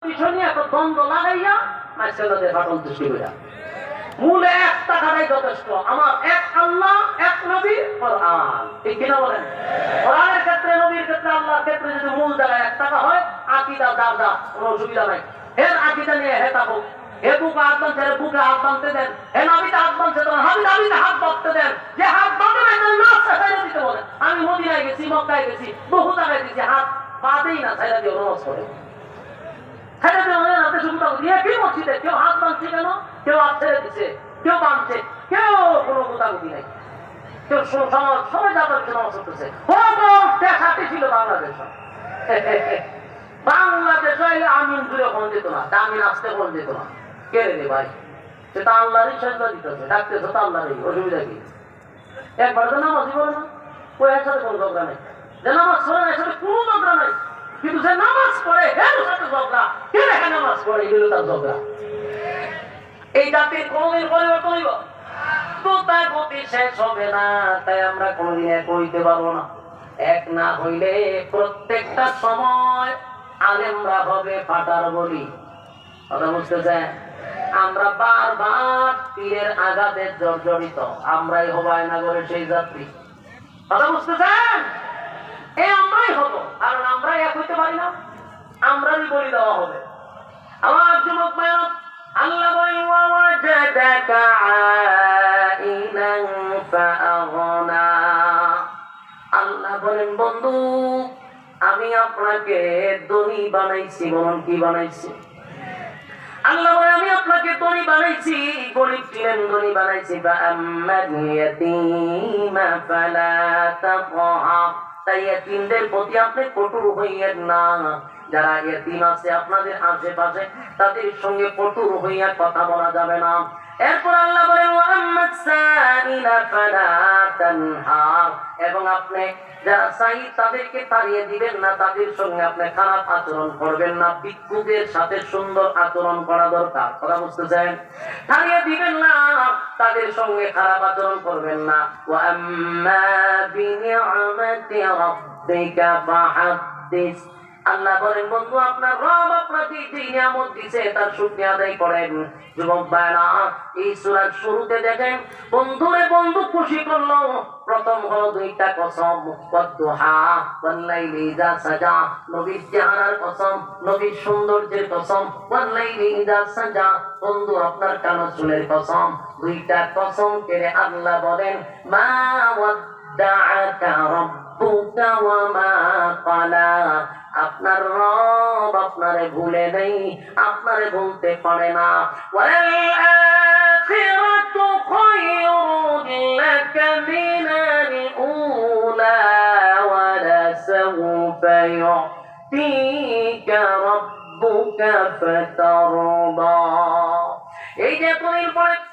পিছনে একটা দ্বন্দ্ব লাগাইয়া মাইসেলাদের ফাটল সৃষ্টি কইরা মূলে একটা কথাই যথেষ্ট, আমার এক আল্লাহ এক নবী কোরআন। ঠিক কিনা বলেন? কোরআনের ক্ষেত্রে নবীর ক্ষেত্রে আল্লাহর ক্ষেত্রে যদি মূল জায়গায় এক টাকা হয়, আকীদা যার যা কোনো অসুবিধা নাই। এর আকীদা নিয়ে হে থাকুক, হে বুকে হাত বাঁধছে, বুকে হাত বাঁধতে দেন, হে নাবিতে হাত বাঁধছে, তখন হাবিতে হাত বাঁধতে দেন। যে হাত বাঁধে না তার নাচ ছাইড়া দিতে বলেন। আমি মদিনায় গেছি, মক্কায় গেছি, বহু জায়গায় দিয়েছি, হাত বাঁধেই না, ছাইড়া দিয়ে নামাজ পড়ে। ছাইড়া দিয়ে হাতে সুবিধা দিয়ে কেউ মসজিদে কেউ হাত বাঁধছে কেন, কেউ হাত ছেড়ে দিচ্ছে, কেউ বাঁধছে, কেউ কোনো গোতাগুতি নাই, কেউ সবাই যাবার নামাজ করতেছে। সাথে ছিল বাংলাদেশ, বাংলাদেশ হইলে আমিন দূরে কোন যেত না, আমিন আসতে কোন যেত না। কে রে ভাই, সেটা আল্লাহরই সাজা দিতেছে, ডাকতেছে তো আল্লাহরই, অসুবিধা কি? একবার তো নামাজই বলে না, ওই এর সাথে কোনো ঝগড়া নাই। যে নামাজ পড়ে না এর সাথে কোনো ঝগড়া নাই, কিন্তু যে নামাজ পড়ে এর সাথে ঝগড়া, কে রেখে নামাজ পড়ে এগুলো তার ঝগড়া। এই জাতির কোনদিন পরিবর্তন হইব? তো তার গতি শেষ হবে না, তাই আমরা কোনদিন এক হইতে পারবো না। এক না হইলে প্রত্যেকটা সময় আলেমরা হবে ফাটার বলি। কথা বুঝতেছেন? আমরা বারবার পীরের আঘাতে জর্জরিত, আমরাই হবায়নগরের সেই যাত্রী। কথা বুঝতেছেন? এই আমরাই হব, কারণ আমরা এক হইতে পারি না, আমরাই বলি দেওয়া হবে। আমার যুবক ভাইরা, আল্লাহ বলেন ওয়াজাদাকা আইলান ফাআগনা। আল্লাহ বলেন বন্ধু, আমি আপনাকে ধনী বানাইছি। বলুন কি বানাইছি? আল্লাহ বলে আমি আপনাকে ধনী বানাইছি, গরিব ছিলেন ধনী বানাইছি। ফাআম্মাল ইয়াতীমা ফালা তাকহার। তাই ইয়াতীমদের প্রতি আপনি কঠোর হইয়েন না। যারা ইয়াতীম আছে আপনাদের আশেপাশে, তাদের সঙ্গে কঠোর হইয়া কথা বলা যাবে না। এরপর আল্লাহ বলেন ওয়াম্মাস সাইলা ফালা তানহার। এবং আপনি যারা চাই তাদেরকে তাড়িয়ে দিবেন না, তাদের সঙ্গে আপনি খারাপ আচরণ করবেন না। ভিক্ষুকের সাথে সুন্দর আচরণ করা দরকার। কথা বুঝতেছেন? তাড়িয়ে দিবেন না, তাদের সঙ্গে খারাপ আচরণ করবেন না। ওয়া আম্মা বিনিআমাতি রাব্বিকা ফাহাদ্দিস। আল্লাহ বলেন বন্ধু, আপনার রব আপনাকে যে নিয়ামত দিয়েছে তার শুকরিয়া আদায় করেন। যুবক ভাইরা, এই সূরার শুরুতে দেখেন বন্ধুরে বন্ধু খুশি করলো। প্রথম হলো দুইটা কসম, ওয়াদুহা ওয়াল্লাইলি ইযা সাজা, নবীর চেহারার কসম, নবীর সৌন্দর্যের কসম। ওয়াল্লাইলি ইযা সাজা, বন্ধু আপনার কানো চুলের কসম। দুইটা কসম করে আল্লাহ বলেন মা ওয়াদ্দাআকা রাব্বুকা ওয়া মা ক্বালা। আপনার রব আপনারে ভুলে নেই, আপনারে ভুলতে পারে না। ওয়াল আখিরাতু খায়রুন লাকা মিনাল উলা ওয়া লাসাওফা ইউতিকা রাব্বুকা ফাতারদা। এই যে তুমি পরে